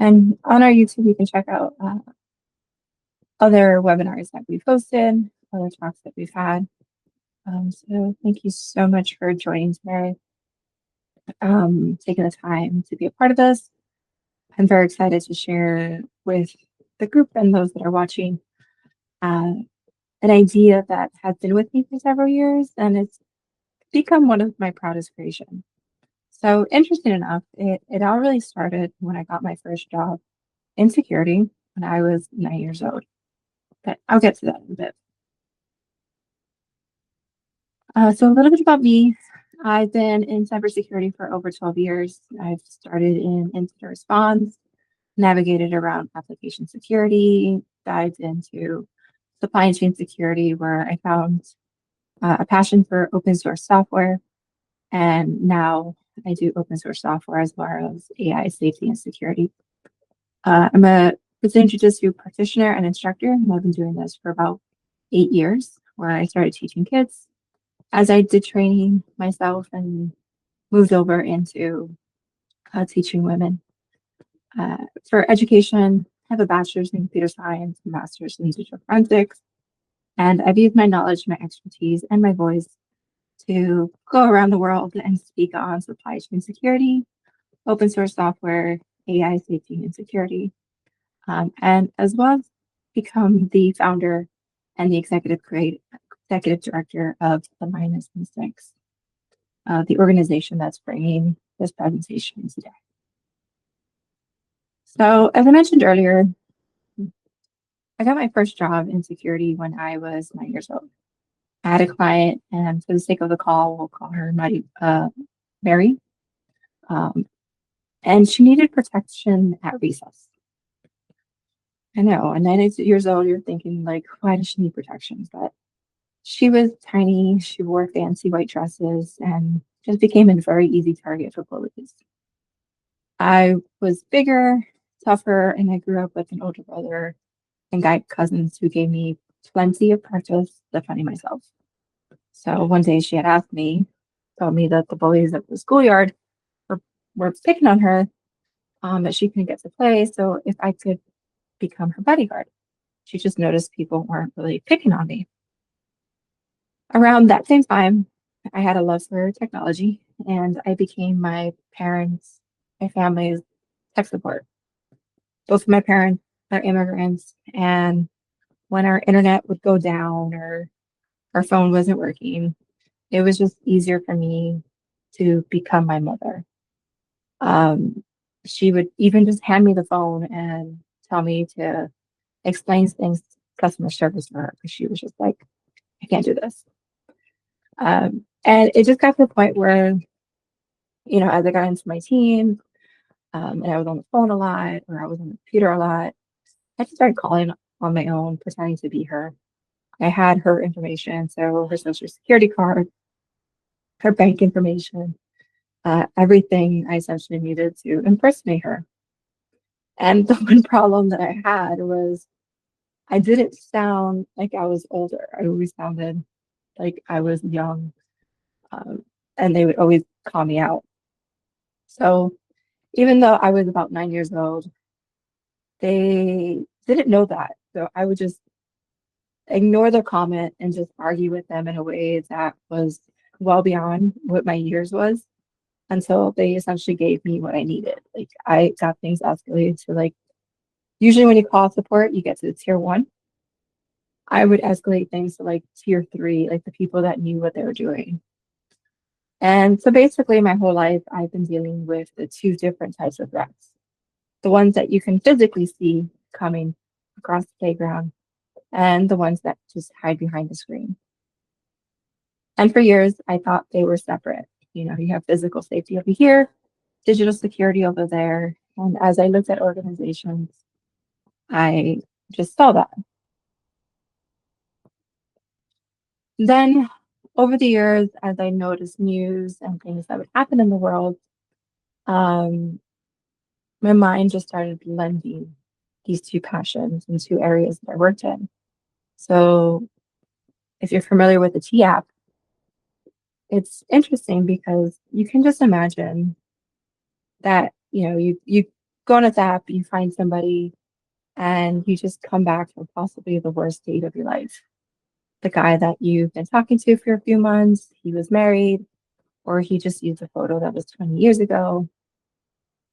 And on our YouTube, you can check out other webinars that we've hosted, other talks that we've had. So thank you so much for joining today, taking the time to be a part of this. I'm very excited to share with the group and those that are watching an idea that has been with me for several years, and it's become one of my proudest creations. So interesting enough, it all really started when I got my first job in security when I was 9 years old. But I'll get to that in a bit. So a little bit about me. I've been in cybersecurity for over 12 years. I've started in incident response, navigated around application security, dived into supply chain security, where I found a passion for open source software. And now I do open source software as well as AI safety and security. I'm a Brazilian Jiu-Jitsu practitioner and instructor, and I've been doing this for about 8 years, where I started teaching kids as I did training myself and moved over into teaching women. For education, I have a bachelor's in computer science, a master's in digital forensics, and I've used my knowledge, my expertise, and my voice to go around the world and speak on supply chain security, open source software, AI safety and security, and as well as become the founder and the executive director of the Lioness Instincts, the organization that's bringing this presentation today. So as I mentioned earlier, I got my first job in security when I was 9 years old. I had a client, and for the sake of the call, we'll call her Mary. And she needed protection at recess. I know, at 9 years old, you're thinking, like, why does she need protection? But she was tiny, she wore fancy white dresses, and just became a very easy target for bullies. I was bigger, tougher, and I grew up with an older brother and guy cousins who gave me plenty of practice defending myself. So one day she had asked me, told me that the bullies at the schoolyard were picking on her, that she couldn't get to play, so if I could become her bodyguard. She just noticed people weren't really picking on me. Around that same time, I had a love for technology, and I became my family's tech support. Both of my parents are immigrants, and when our internet would go down or our phone wasn't working, it was just easier for me to become my mother. She would even just hand me the phone and tell me to explain things to customer service for her, because she was just like, I can't do this. And it just got to the point where, as I got into my teens, and I was on the phone a lot, or I was on the computer a lot, I just started calling on my own, pretending to be her. I had her information, so her social security card, her bank information, everything I essentially needed to impersonate her. And the one problem that I had was I didn't sound like I was older. I always sounded like I was young, and they would always call me out. So even though I was about 9 years old, they didn't know that. So I would just ignore their comment and just argue with them in a way that was well beyond what my years was, until they essentially gave me what I needed. Like, I got things escalated to, like, usually when you call support, you get to the tier 1. I would escalate things to like tier 3, like the people that knew what they were doing. And so basically my whole life, I've been dealing with the 2 different types of threats. The ones that you can physically see coming across the playground, and the ones that just hide behind the screen. And for years, I thought they were separate. You have physical safety over here, digital security over there. And as I looked at organizations, I just saw that. Then over the years, as I noticed news and things that would happen in the world, my mind just started blending these 2 passions and 2 areas that I worked in. So if you're familiar with the T app, it's interesting because you can just imagine that, you go on this app, you find somebody, and you just come back from possibly the worst date of your life. The guy that you've been talking to for a few months, he was married, or he just used a photo that was 20 years ago,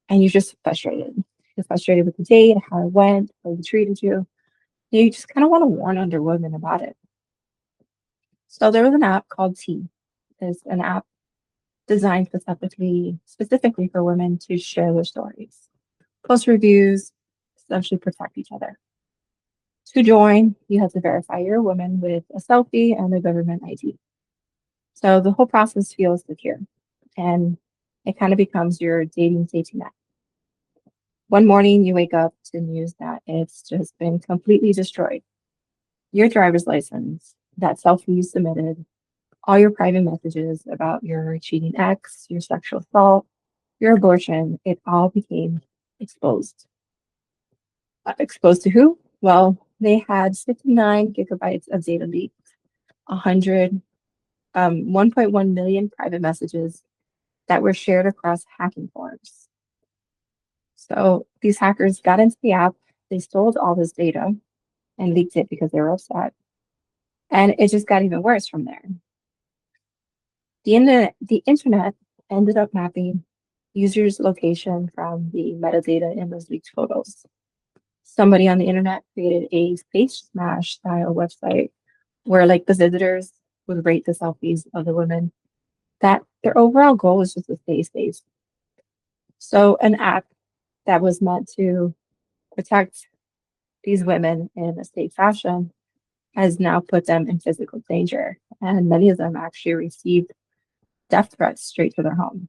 and you're just frustrated. You're frustrated with the date, how it went, how he treated you. You just kind of want to warn other women about it. So there was an app called T. It's an app designed specifically for women to share their stories, post reviews, essentially protect each other. To join, you have to verify you're a woman with a selfie and a government ID. So the whole process feels secure, and it kind of becomes your dating safety net. One morning, you wake up to news that it's just been completely destroyed. Your driver's license, that selfie you submitted, all your private messages about your cheating ex, your sexual assault, your abortion, it all became exposed. Exposed to who? Well, they had 59 gigabytes of data leaked, 1.1 million private messages that were shared across hacking forums. So these hackers got into the app, they stole all this data and leaked it because they were upset. And it just got even worse from there. The internet ended up mapping users' location from the metadata in those leaked photos. Somebody on the internet created a face smash style website where like the visitors would rate the selfies of the women, that their overall goal was just to stay safe. So an app that was meant to protect these women in a safe fashion has now put them in physical danger. And many of them actually received death threats straight to their home.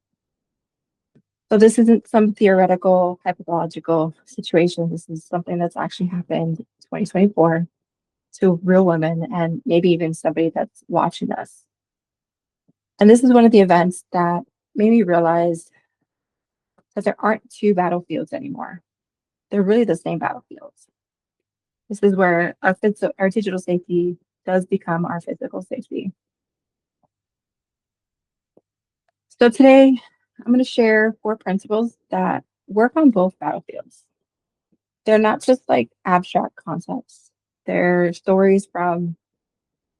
So this isn't some theoretical, hypothetical situation. This is something that's actually happened in 2024 to real women and maybe even somebody that's watching us. And this is one of the events that made me realize that there aren't two battlefields anymore. They're really the same battlefields. This is where our digital safety does become our physical safety. So today, I'm going to share 4 principles that work on both battlefields. They're not just like abstract concepts. They're stories from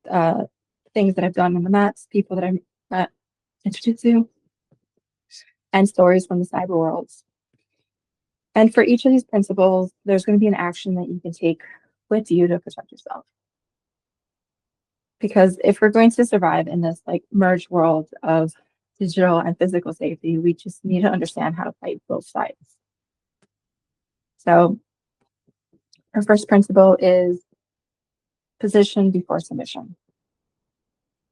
uh, things that I've done in the mats, people that I've met in Jiu-Jitsu, and stories from the cyber worlds. And for each of these principles, there's going to be an action that you can take with you to protect yourself. Because if we're going to survive in this like merged world of digital and physical safety, we just need to understand how to fight both sides. So our first principle is position before submission.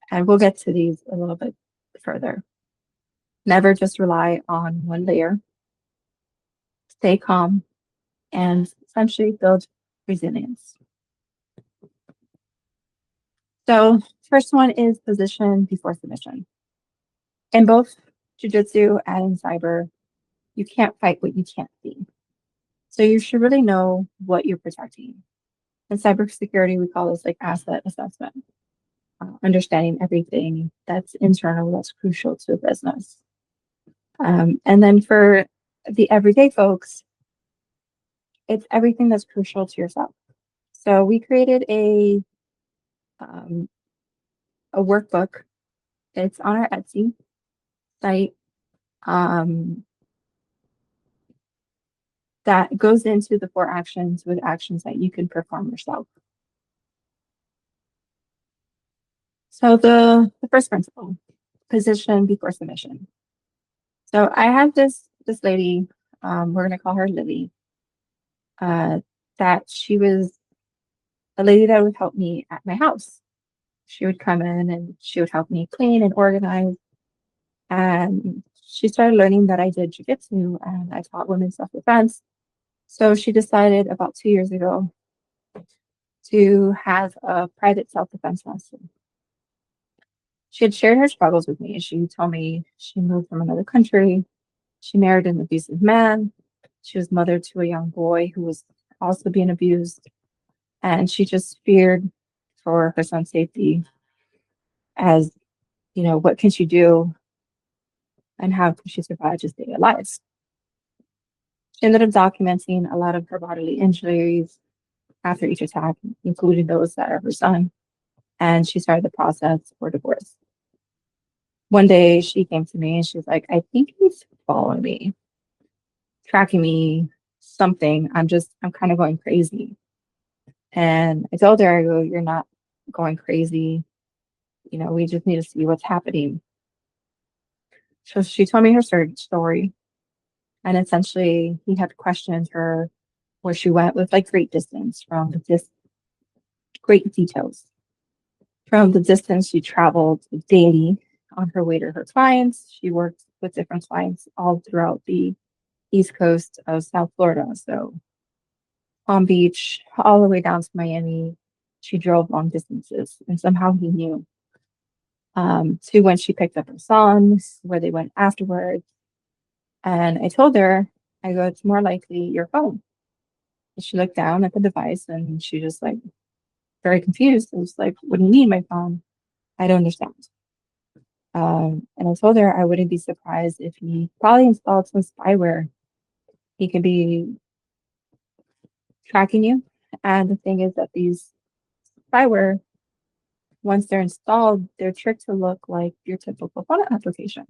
And we'll get to these a little bit further. Never just rely on one layer. Stay calm and essentially build resilience. So first one is position before submission. In both jiu-jitsu and in cyber, you can't fight what you can't see. So you should really know what you're protecting. In cybersecurity, we call this like asset assessment, understanding everything that's internal, that's crucial to a business. And then for the everyday folks, it's everything that's crucial to yourself. So we created a workbook. It's on our Etsy site that goes into the 4 actions with actions that you can perform yourself. So the first principle, position before submission. So I have this lady, we're gonna call her Lily, that she was a lady that would help me at my house. She would come in and she would help me clean and organize. And she started learning that I did jiu-jitsu and I taught women self-defense. So she decided about 2 years ago to have a private self-defense lesson. She had shared her struggles with me. She told me she moved from another country. She married an abusive man. She was mother to a young boy who was also being abused. And she just feared for her son's safety as, you know, what can she do and how can she survive just being alive? She ended up documenting a lot of her bodily injuries after each attack, including those that are her son, and she started the process for divorce. One day she came to me and she was like, I think he's following me, tracking me, something. I'm kind of going crazy. And I told her, I go, you're not going crazy. We just need to see what's happening. So she told me her story. And essentially, he had questioned her where she went with like great distance great details from the distance she traveled daily on her way to her clients. She worked with different clients all throughout the east coast of South Florida. So Palm Beach, all the way down to Miami. She drove long distances, and somehow he knew. To when she picked up her sons, where they went afterwards. And I told her, I go, it's more likely your phone. And she looked down at the device and she just like very confused. I was like, what do you mean my phone? I don't understand. And I told her I wouldn't be surprised if he probably installed some spyware. He could be tracking you. And the thing is that these spyware, once they're installed, they're tricked to look like your typical phone applications.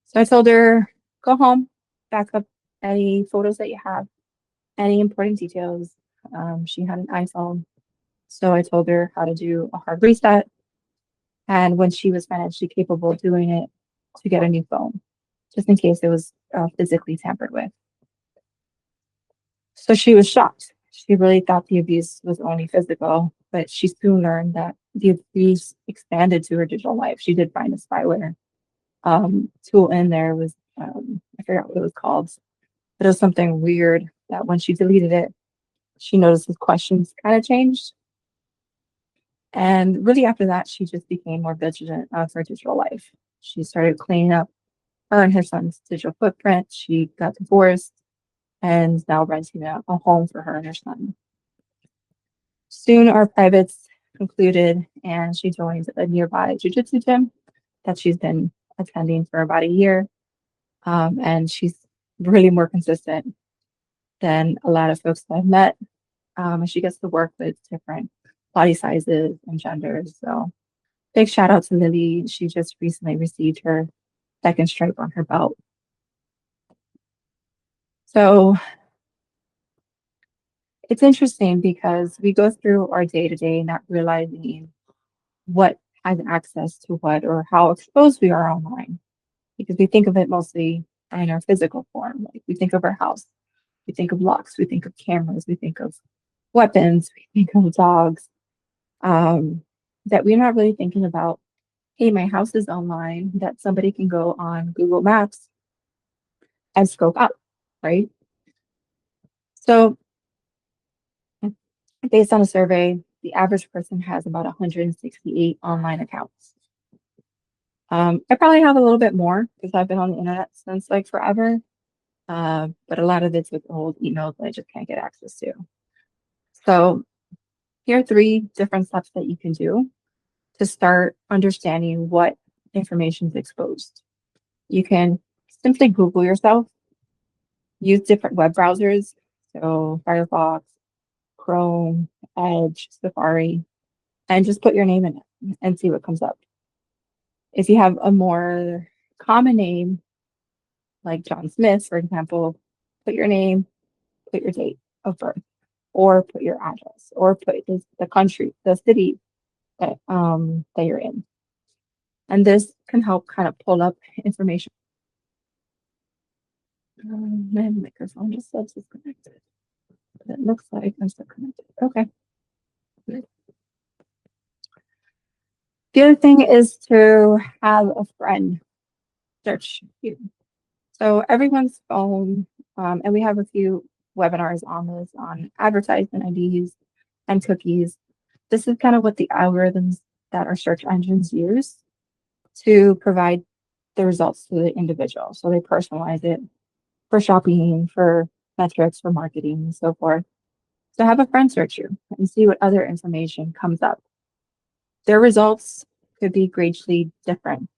So I told her, go home, back up any photos that you have, any important details. She had an iPhone. So I told her how to do a hard reset. And when she was financially capable of doing it, to get a new phone, just in case it was physically tampered with. So she was shocked. She really thought the abuse was only physical, but she soon learned that the abuse expanded to her digital life. She did find a spyware tool in there. Was I forgot what it was called, but it was something weird that when she deleted it, she noticed his questions kind of changed. And really after that, she just became more vigilant of her digital life. She started cleaning up her and her son's digital footprint. She got divorced and now renting a home for her and her son. Soon our privates concluded and she joined a nearby jiu-jitsu gym that she's been attending for about a year. And she's really more consistent than a lot of folks that I've met. And she gets to work with different body sizes and genders. So big shout out to Lily. She just recently received her second stripe on her belt. So it's interesting because we go through our day to day not realizing what has access to what or how exposed we are online because we think of it mostly in our physical form. Like we think of our house, we think of locks, we think of cameras, we think of weapons, we think of dogs, that we're not really thinking about, hey, my house is online, that somebody can go on Google Maps and scope out, right? So based on a survey, the average person has about 168 online accounts. I probably have a little bit more because I've been on the internet since like forever. But a lot of it's with old emails that I just can't get access to. So here are 3 different steps that you can do to start understanding what information is exposed. You can simply Google yourself, use different web browsers, so Firefox, Chrome, Edge, Safari, and just put your name in it and see what comes up. If you have a more common name, like John Smith, for example, put your name, put your date of birth, or put your address, or put the country, the city that you're in. And this can help kind of pull up information. My microphone just said disconnected. But it looks like I'm still connected. Okay. Good. The other thing is to have a friend search you. So everyone's phone, and we have a few webinars on this, on advertisement IDs and cookies. This is kind of what the algorithms that our search engines use to provide the results to the individual. So they personalize it for shopping, for metrics, for marketing, and so forth. So have a friend search you and see what other information comes up. Their results could be greatly different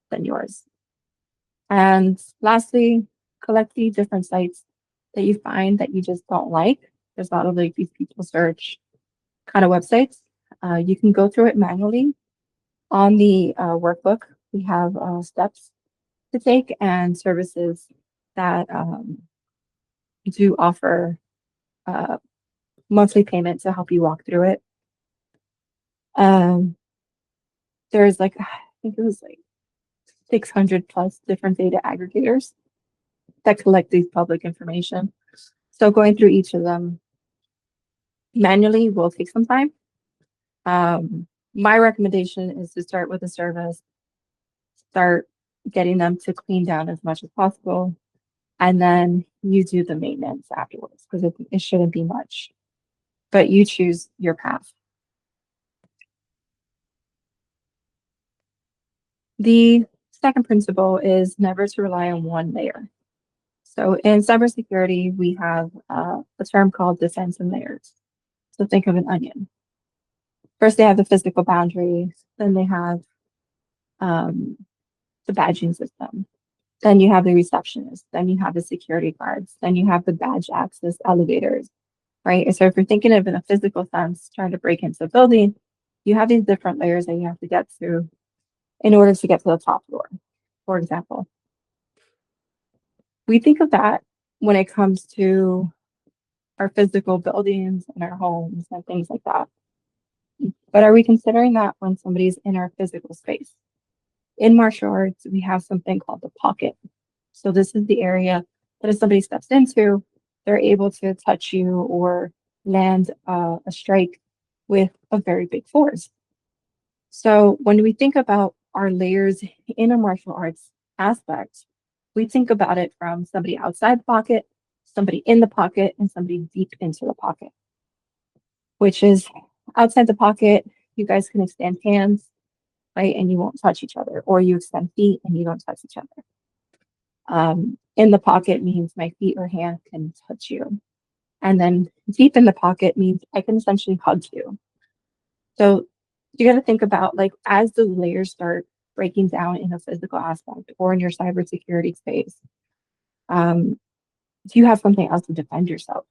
than yours. And lastly, collect the different sites that you find that you just don't like, there's a lot of like these people search kind of websites. You can go through it manually. On the workbook, we have steps to take and services that do offer uh, monthly payment to help you walk through it. Um, there's like, I think it was like 600 plus different data aggregators that collect these public information. So going through each of them manually will take some time. My recommendation is to start with a service, start getting them to clean down as much as possible, and then you do the maintenance afterwards because it shouldn't be much, but you choose your path. The second principle is never to rely on one layer. So in cybersecurity, we have a term called defense in layers. So think of an onion. First, they have the physical boundaries, then they have um, the badging system. Then you have the receptionist. Then you have the security guards. Then you have the badge access elevators, right? And so if you're thinking of in a physical sense, trying to break into a building, you have these different layers that you have to get through in order to get to the top floor, for example. We think of that when it comes to our physical buildings and our homes and things like that. But are we considering that when somebody's in our physical space? In martial arts, we have something called the pocket. So this is the area that if somebody steps into, they're able to touch you or land a strike with a very big force. So when we think about our layers in a martial arts aspect, we think about it from somebody outside the pocket, somebody in the pocket, and somebody deep into the pocket, which is outside the pocket, you guys can extend hands, right? And you won't touch each other, or you extend feet and you don't touch each other. In the pocket means my feet or hand can touch you. And then deep in the pocket means I can essentially hug you. So you got to think about like as the layers start breaking down in a physical aspect or in your cybersecurity space, do you have something else to defend yourself?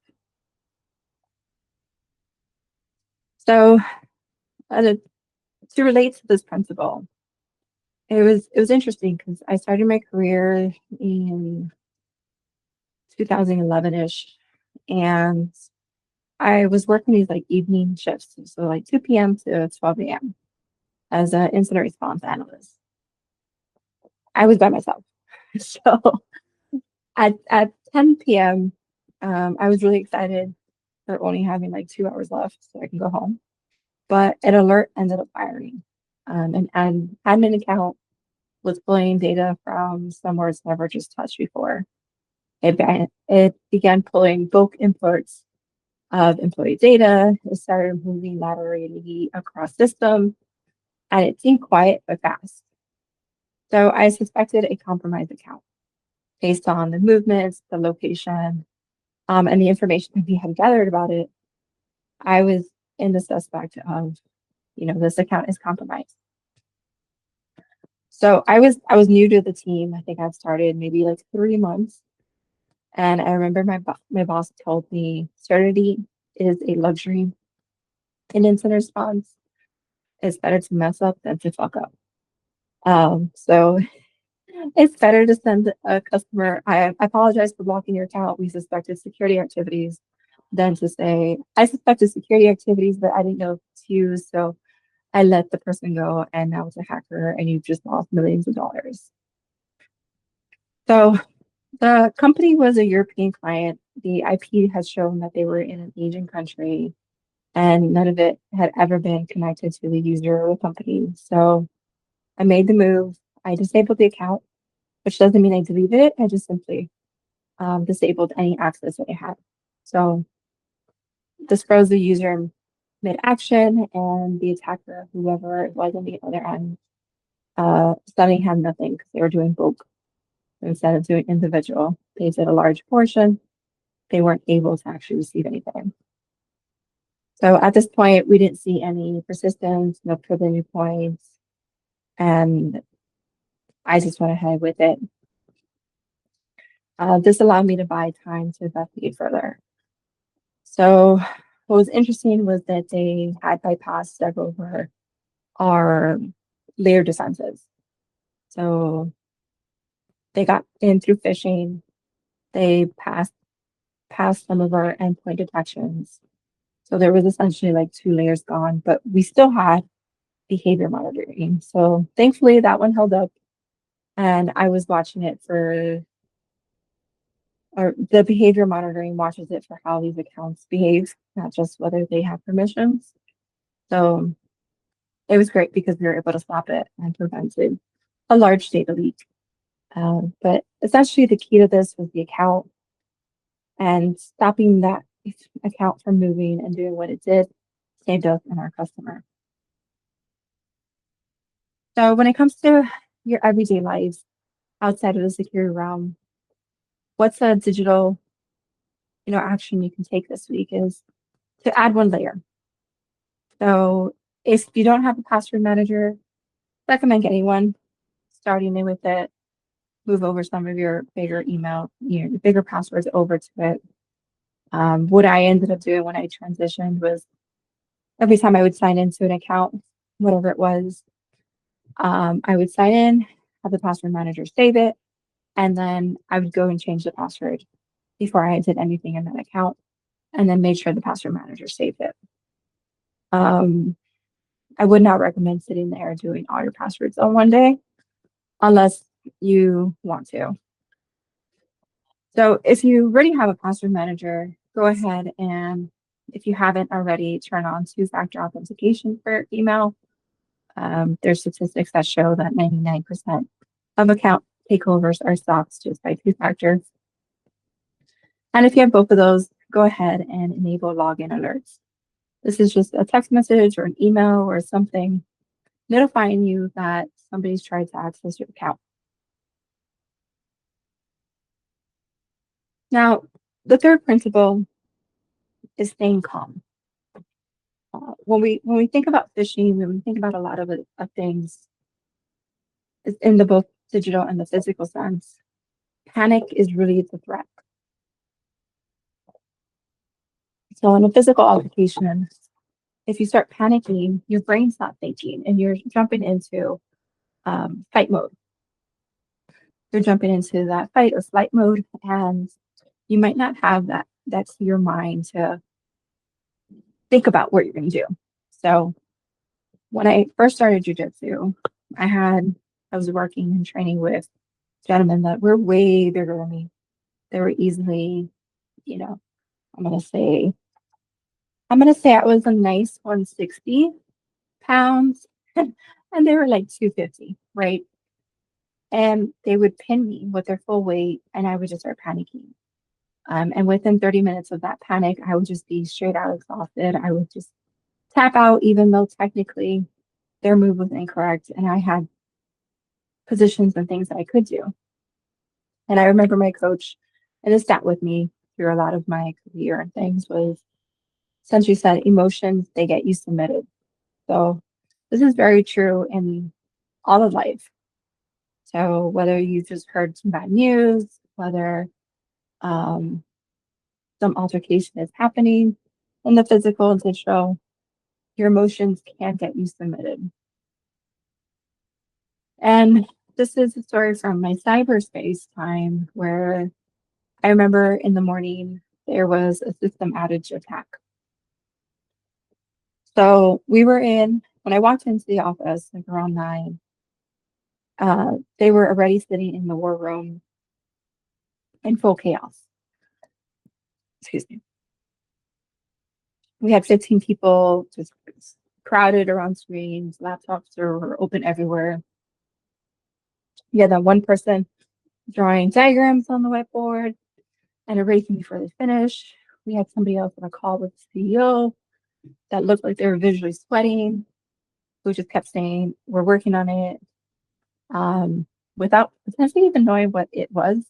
So to relate to this principle, it was interesting because I started my career in 2011-ish, and I was working these like evening shifts, so like 2 p.m. to 12 a.m. as an incident response analyst. I was by myself. So at 10 p.m., I was really excited for only having like 2 hours left so I can go home. But an alert ended up firing. An admin account was pulling data from somewhere it's never just touched before. It began pulling bulk imports of employee data. It started moving laterally across systems, and it seemed quiet but fast. So I suspected a compromised account based on the movements, the location, and the information that we had gathered about it. I was in the suspect of, this account is compromised. So I was new to the team. I think I'd started maybe like 3 months, and I remember my boss told me certainty is a luxury in incident response. It's better to mess up than to fuck up. So it's better to send a customer, I apologize for blocking your account. We suspected security activities than to say, I suspected security activities, but I didn't know it's you. So I let the person go and now it's a hacker and you've just lost millions of dollars. So the company was a European client. The IP has shown that they were in an Asian country and none of it had ever been connected to the user or the company. So I made the move. I disabled the account, which doesn't mean I deleted it. I just simply disabled any access that I had. So this froze the user in mid-action, and the attacker, whoever it was on the other end, suddenly had nothing because they were doing bulk instead of doing individual. They did a large portion. They weren't able to actually receive anything. So at this point, we didn't see any persistence, no privilege points, and I just went ahead with it. This allowed me to buy time to investigate further. So what was interesting was that they had bypassed several of our layer defenses. So they got in through phishing. They passed some of our endpoint detections. So there was essentially like 2 layers gone, but we still had behavior monitoring. So thankfully that one held up, and I was watching it for, or the behavior monitoring watches it for how these accounts behave, not just whether they have permissions. So it was great because we were able to stop it and prevented a large data leak. But essentially the key to this was the account, and stopping that account from moving and doing what it did saved us and our customer. So when it comes to your everyday lives outside of the security realm, what's a digital, action you can take this week is to add one layer. So if you don't have a password manager, recommend getting one, starting in with it, move over some of your bigger email, your bigger passwords over to it. What I ended up doing when I transitioned was every time I would sign into an account, whatever it was, I would sign in, have the password manager save it, and then I would go and change the password before I did anything in that account, and then made sure the password manager saved it. I would not recommend sitting there doing all your passwords on one day unless you want to. So if you already have a password manager, go ahead and, if you haven't already, turn on 2-factor authentication for email. There's statistics that show that 99% of account takeovers are stopped just by 2-factor. And if you have both of those, go ahead and enable login alerts. This is just a text message or an email or something notifying you that somebody's tried to access your account. Now, the third principle is staying calm. When we think about phishing, when we think about a lot of things in the both digital and the physical sense, panic is really the threat. So in a physical altercation, if you start panicking, your brain's not thinking, and you're jumping into fight mode. You're jumping into that fight or flight mode, and you might not have that clear mind to think about what you're going to do. So when I first started jiu-jitsu, I was working and training with gentlemen that were way bigger than me. They were easily, you know, I'm gonna say I was a nice 160 pounds, and they were like 250, right? And they would pin me with their full weight, and I would just start panicking. And within 30 minutes of that panic, I would just be straight out exhausted. I would just tap out, even though technically their move was incorrect, and I had positions and things that I could do. And I remember my coach, and this sat with me through a lot of my career and things, was essentially said, emotions, they get you submitted. So this is very true in all of life. So whether you just heard some bad news, whether um, some altercation is happening in the physical and digital, your emotions can get you submitted. And this is a story from my cyberspace time where I remember in the morning there was a system outage attack. So when I walked into the office like around 9, they were already sitting in the war room in full chaos. Excuse me. We had 15 people just crowded around screens, laptops were open everywhere. You had that one person drawing diagrams on the whiteboard and erasing before they finish. We had somebody else on a call with the CEO that looked like they were visually sweating, who just kept saying, "We're working on it," without potentially even knowing what it was.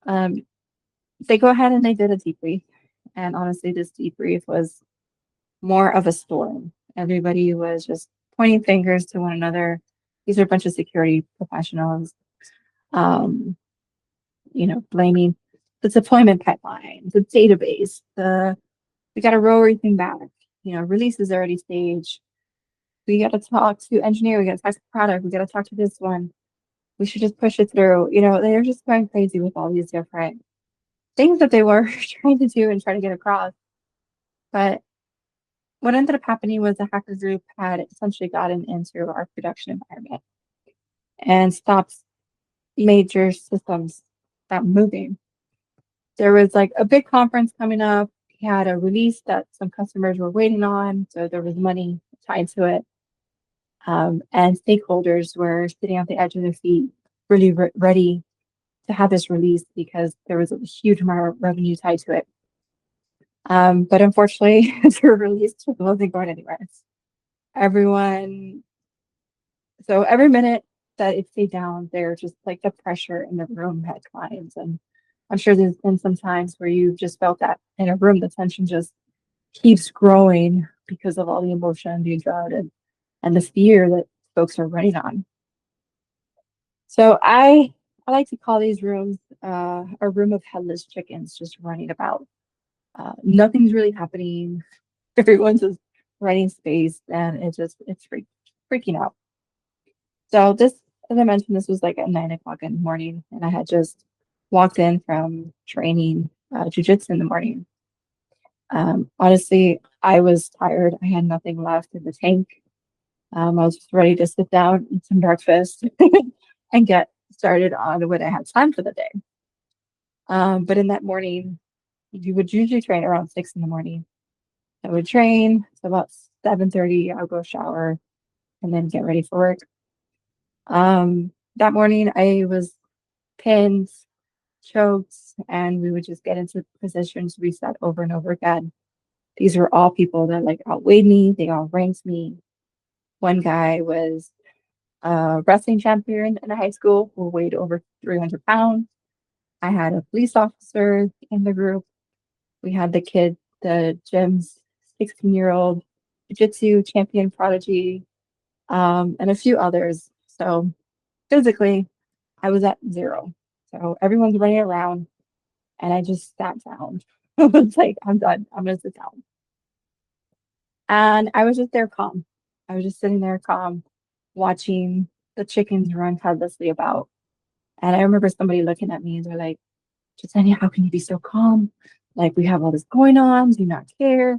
They go ahead and they did a debrief. And honestly, this debrief was more of a storm. Everybody was just pointing fingers to one another. These are a bunch of security professionals. Um, blaming the deployment pipeline, the database, we got to roll everything back. Release is already staged. We got to talk to engineer. We got to talk to product. We got to talk to this one. We should just push it through. They're just going crazy with all these different things that they were trying to do and try to get across. But what ended up happening was the hacker group had essentially gotten into our production environment and stopped major systems that moving. There was like a big conference coming up. We had a release that some customers were waiting on, so there was money tied to it. And stakeholders were sitting at the edge of their feet, really ready to have this release because there was a huge amount of revenue tied to it. But unfortunately, the release wasn't going anywhere. So every minute that it stayed down, there just like the pressure in the room had climbed. And I'm sure there's been some times where you've just felt that in a room, the tension just keeps growing because of all the emotion, the dread, and the fear that folks are running on. So I like to call these rooms a room of headless chickens just running about. Nothing's really happening. Everyone's just running space, and it's freaking out. So this, as I mentioned, this was like at 9 o'clock in the morning, and I had just walked in from training Jiu-Jitsu in the morning. Honestly, I was tired. I had nothing left in the tank. I was just ready to sit down, eat some breakfast, and get started on what I had planned for the day. But in that morning, you would usually train around 6 in the morning. I would train, so about 7:30, I'll go shower and then get ready for work. That morning I was pinned, choked, and we would just get into positions reset over and over again. These were all people that like outweighed me, they all ranked me. One guy was a wrestling champion in high school who weighed over 300 pounds. I had a police officer in the group. We had the gym's 16-year-old Jiu-Jitsu champion prodigy, and a few others. So physically, I was at 0. So everyone's running around, and I just sat down. I was like, I'm done. I'm going to sit down. And I was just there calm. I was just sitting there calm, watching the chickens run headlessly about. And I remember somebody looking at me and they're like, Yesenia, how can you be so calm? Like, we have all this going on. Do you not care?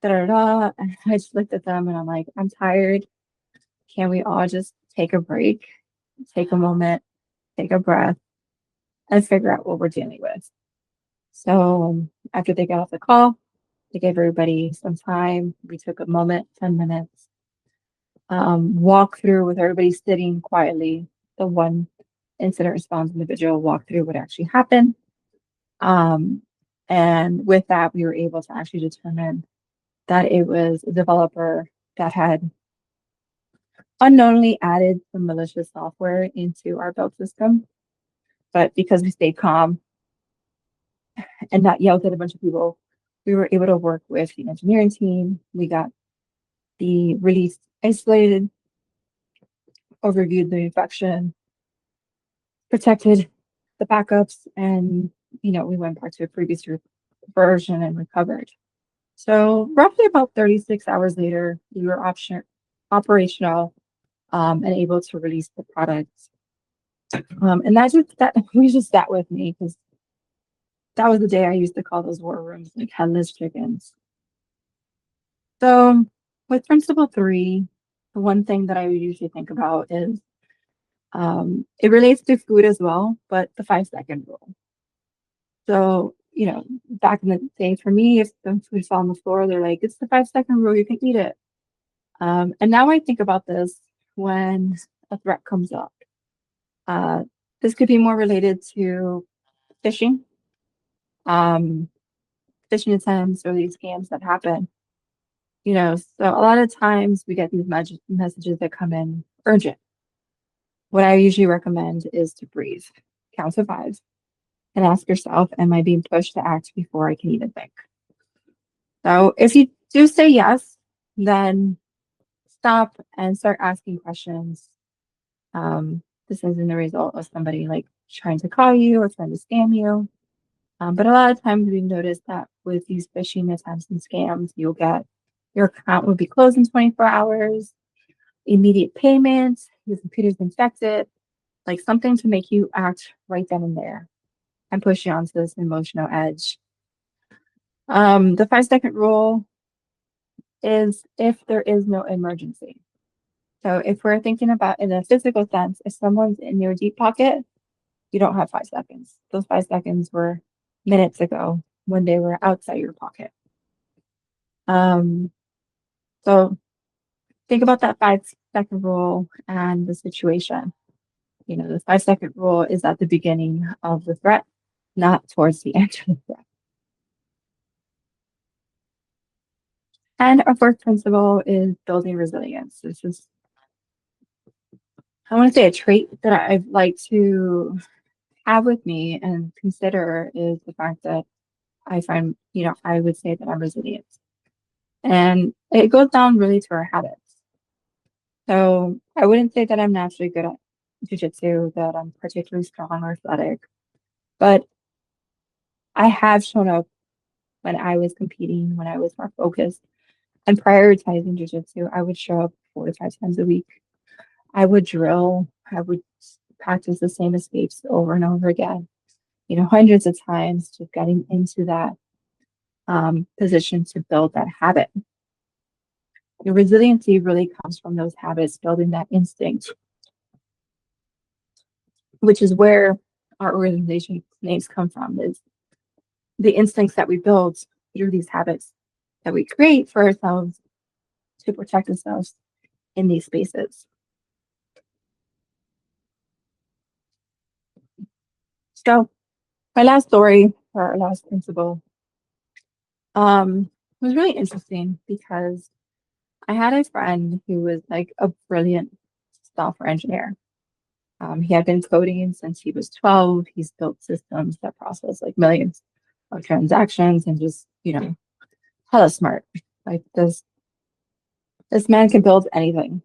Da, da, da. And I just looked at them and I'm like, I'm tired. Can we all just take a break, take a moment, take a breath, and figure out what we're dealing with? So after they got off the call, they gave everybody some time. We took a moment, 10 minutes, walk through with everybody sitting quietly. The one incident response individual walked through what actually happened. And with that, we were able to actually determine that it was a developer that had unknowingly added some malicious software into our build system. But because we stayed calm and not yelled at a bunch of people, we were able to work with the engineering team. We got the release isolated, overviewed the infection, protected the backups, and we went back to a previous version and recovered. So roughly about 36 hours later, we were operational and able to release the product. And that we just sat with me because that was the day I used to call those war rooms like headless chickens. So with principle 3, the one thing that I usually think about is it relates to food as well, but the 5-second rule. So, back in the day for me, if the food fell on the floor, they're like, it's the 5-second rule, you can eat it. And now I think about this when a threat comes up. This could be more related to phishing, phishing attempts, or these scams that happen. So a lot of times we get these messages that come in urgent. What I usually recommend is to breathe, count to 5, and ask yourself, am I being pushed to act before I can even think? So if you do say yes, then stop and start asking questions. This isn't the result of somebody like trying to call you or trying to scam you. But a lot of times we've noticed that with these phishing attempts and scams, you'll get your account will be closed in 24 hours, immediate payment, your computer's infected, like something to make you act right then and there and push you onto this emotional edge. The 5-second rule is if there is no emergency. So if we're thinking about in a physical sense, if someone's in your deep pocket, you don't have 5 seconds. Those 5 seconds were minutes ago when they were outside your pocket. So think about that 5-second rule and the situation. You know, the 5-second rule is at the beginning of the threat, not towards the end of the threat. And our fourth principle is building resilience. This is, I want to say, a trait that I've like to have with me and consider is the fact that I find, I would say that I'm resilient. And it goes down really to our habits. So I wouldn't say that I'm naturally good at jiu-jitsu, that I'm particularly strong or athletic, but I have shown up when I was competing, when I was more focused and prioritizing jiu-jitsu. I would show up 4 to 5 times a week. I would drill. I would practice the same escapes over and over again, hundreds of times, just getting into that position to build that habit. The resiliency really comes from those habits, building that instinct, which is where our organization names come from, is the instincts that we build through these habits that we create for ourselves to protect ourselves in these spaces. So my last story, or our last principle, was really interesting because I had a friend who was like a brilliant software engineer. He had been coding since he was 12. He's built systems that process like millions of transactions and just, hella smart. Like this man can build anything.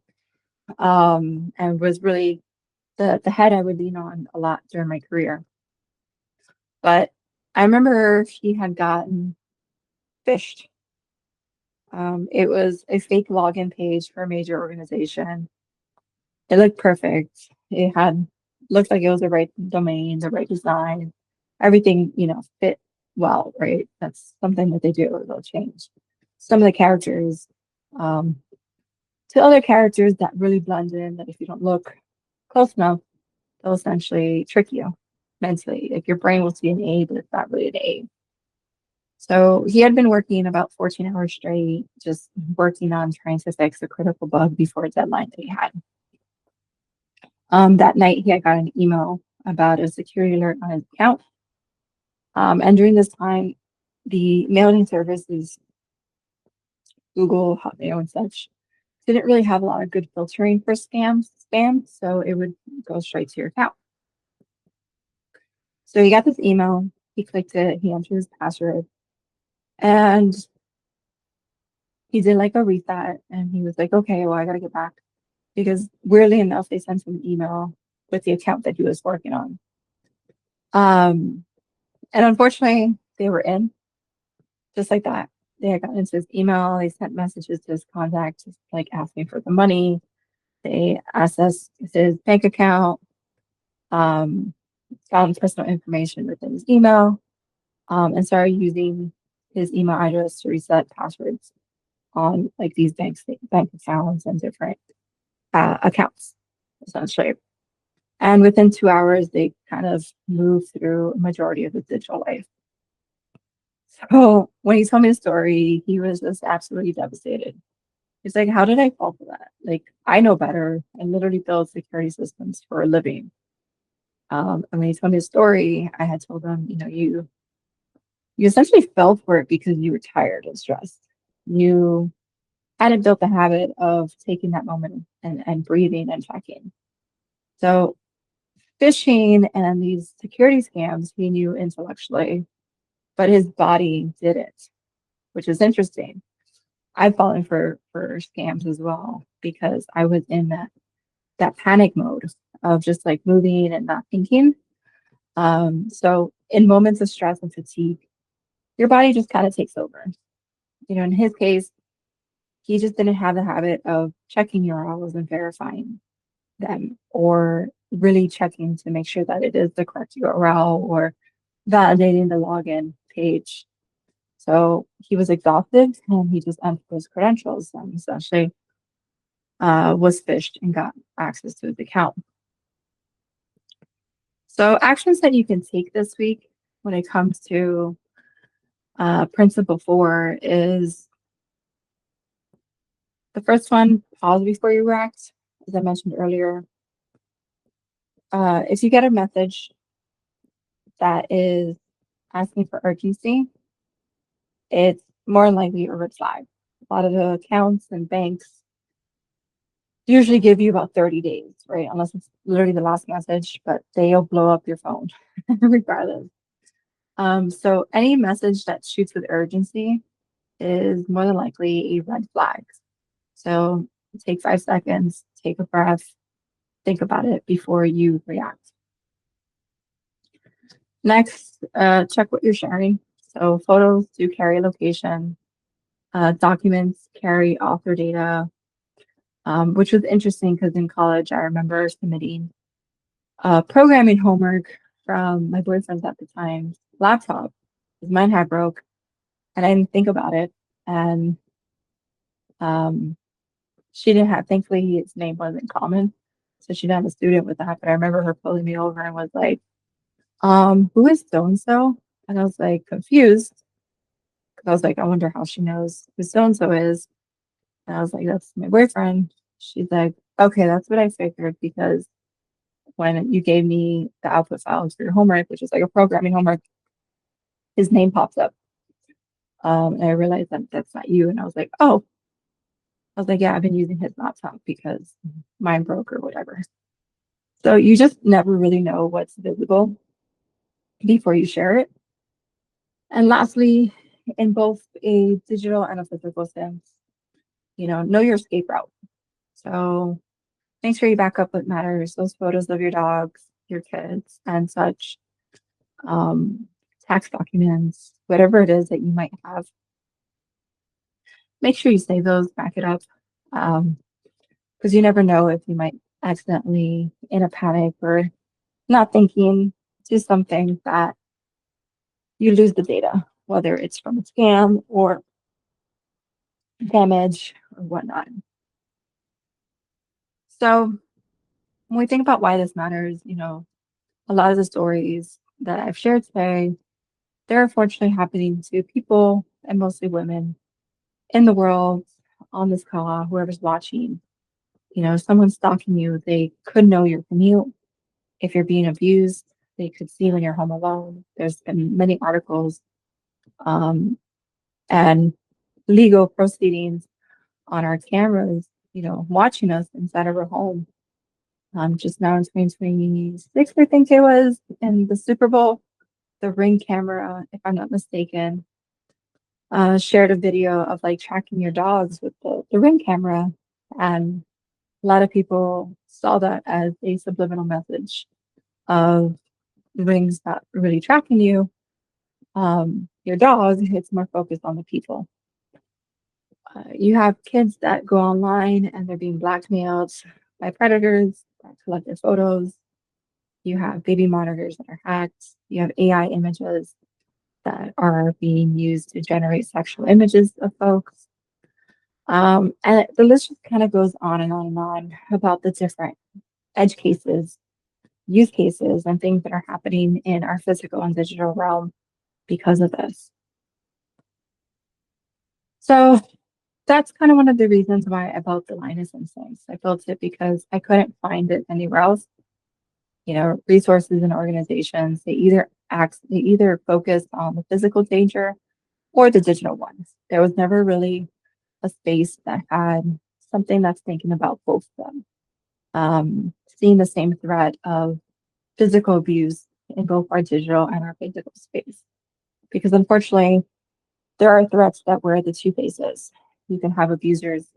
And was really the head I would lean on a lot during my career. But I remember he had gotten phished. It was a fake login page for a major organization. It looked perfect. It had looked like it was the right domain, the right design. Everything, fit well, right? That's something that they do. They'll change some of the characters to other characters that really blend in, that if you don't look close enough, they'll essentially trick you mentally. Like your brain will see an A, but it's not really an A. So he had been working about 14 hours straight, just working on trying to fix a critical bug before a deadline that he had. That night, he had got an email about a security alert on his account. And during this time, the mailing services, Google, Hotmail, and such, didn't really have a lot of good filtering for spam, so it would go straight to your account. So he got this email, he clicked it, he entered his password, and he did like a reset, and he was like, okay, well, I gotta get back. Because weirdly enough, they sent him an email with the account that he was working on. And unfortunately, they were in, just like that. They had gotten into his email, they sent messages to his contacts, like asking for the money. They accessed his bank account, found personal information within his email, and started using his email address to reset passwords on like these bank accounts and different accounts, essentially. And within 2 hours, they kind of moved through a majority of his digital life. So when he told me the story, he was just absolutely devastated. He's like, how did I fall for that? Like, I know better. I literally build security systems for a living. And when he told me the story, I had told him, you essentially fell for it because you were tired and stressed. You hadn't built the habit of taking that moment and breathing and checking. So phishing and these security scams, he knew intellectually, but his body didn't, which is interesting. I've fallen for scams as well because I was in that panic mode of just like moving and not thinking. So in moments of stress and fatigue, your body just kind of takes over. In his case, he just didn't have the habit of checking URLs and verifying them, or really checking to make sure that it is the correct URL, or validating the login page. So he was exhausted and he just entered his credentials and essentially was phished and got access to his account. So actions that you can take this week when it comes to principle 4 is the first one: pause before you react. As I mentioned earlier, if you get a message that is asking for urgency, it's more likely a red flag. A lot of the accounts and banks usually give you about 30 days, right? Unless it's literally the last message, but they'll blow up your phone regardless. So any message that shoots with urgency is more than likely a red flag. So take 5 seconds, take a breath, think about it before you react. Next, check what you're sharing. So photos do carry location, documents carry author data, which was interesting because in college, I remember submitting programming homework from my boyfriend's at the time laptop, because mine had broke, and I didn't think about it. And she didn't have, thankfully, his name wasn't common, so she didn't have a student with that. But I remember her pulling me over and was like, who is so and so? And I was like confused, because I was like, I wonder how she knows who so and so is. And I was like, that's my boyfriend. She's like, okay, that's what I figured, because when you gave me the output files for your homework, which is like a programming homework, his name pops up. And I realized that that's not you. And I was like, oh, I was like, yeah, I've been using his laptop because mine broke or whatever. So you just never really know what's visible before you share it. And lastly, in both a digital and a physical sense, know your escape route. So make sure you back up what matters, those photos of your dogs, your kids, and such, tax documents, whatever it is that you might have. Make sure you save those, back it up, because you never know if you might accidentally, in a panic or not thinking, do something that you lose the data, whether it's from a scam or damage or whatnot. So when we think about why this matters, a lot of the stories that I've shared today, they're unfortunately happening to people, and mostly women, in the world, on this call, whoever's watching. Someone's stalking you, they could know your commute. If you're being abused, they could see when you're home alone. There's been many articles and legal proceedings on our cameras, watching us inside of our home. Just now in 2026, I think it was, in the Super Bowl, the Ring camera, if I'm not mistaken, shared a video of like tracking your dogs with the Ring camera. And a lot of people saw that as a subliminal message of Ring's not really tracking you. Your dog, it's more focused on the people. You have kids that go online and they're being blackmailed by predators that collect their photos. You have baby monitors that are hacked. You have AI images that are being used to generate sexual images of folks. And the list just kind of goes on and on and on about the different edge cases, use cases, and things that are happening in our physical and digital realm because of this. So that's kind of one of the reasons why I built the Lioness Instincts. I built it because I couldn't find it anywhere else. Resources and organizations, they either focused on the physical danger or the digital ones. There was never really a space that had something that's thinking about both of them. Seeing the same threat of physical abuse in both our digital and our physical space. Because unfortunately, there are threats that wear the two faces. You can have abusers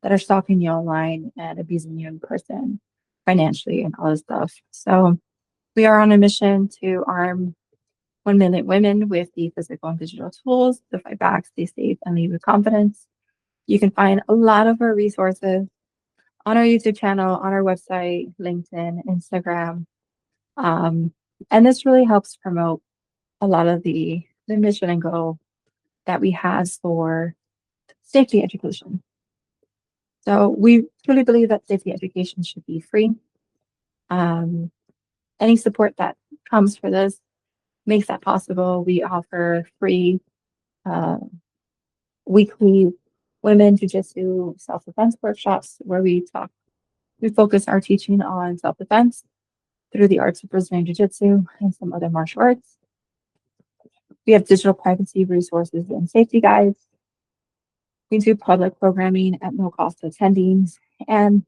that are stalking you online and abusing you in person, financially, and all this stuff. So We are on a mission to arm 1 million women with the physical and digital tools to fight back, stay safe, and lead with confidence. You can find a lot of our resources on our YouTube channel, on our website, LinkedIn, Instagram. Um, and this really helps promote a lot of the mission and goal that we have for safety education. So we truly believe that safety education should be free. Any support that comes for this makes that possible. We offer free uh, weekly women jiu-jitsu self-defense workshops where we focus our teaching on self-defense through the arts of Brazilian jiu-jitsu and some other martial arts. We have digital privacy resources and safety guides. We do public programming at no cost to attendees, and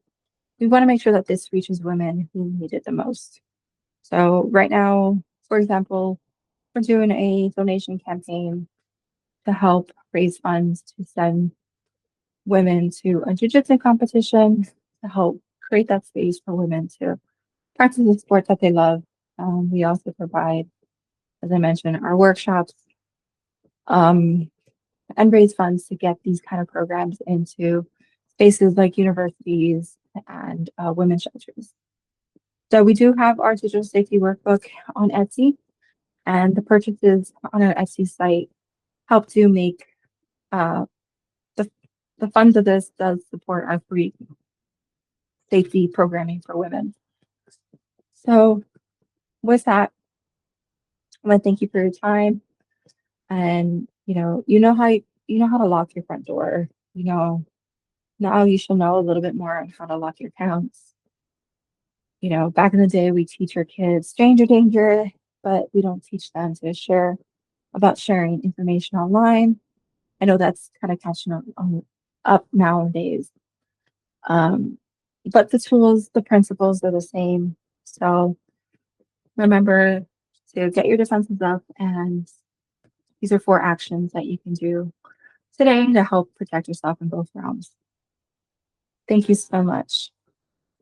we want to make sure that this reaches women who need it the most. So right now, for example, we're doing a donation campaign to help raise funds to send women to a jiu-jitsu competition to help create that space for women to practice the sport that they love. We also provide, as I mentioned, our workshops and raise funds to get these kind of programs into spaces like universities and women's shelters. So we do have our digital safety workbook on Etsy, and the purchases on our Etsy site help to make uh, the, the funds of this does support our free safety programming for women. So with that, I want to thank you for your time. And you know how to lock your front door. Now you should know a little bit more on how to lock your accounts. Back in the day, we teach our kids stranger danger, but we don't teach them to share about sharing information online. I know that's kind of catching up nowadays. Um, but the tools, the principles are the same. So remember to get your defenses up, and these are 4 actions that you can do today to help protect yourself in both realms. Thank you so much.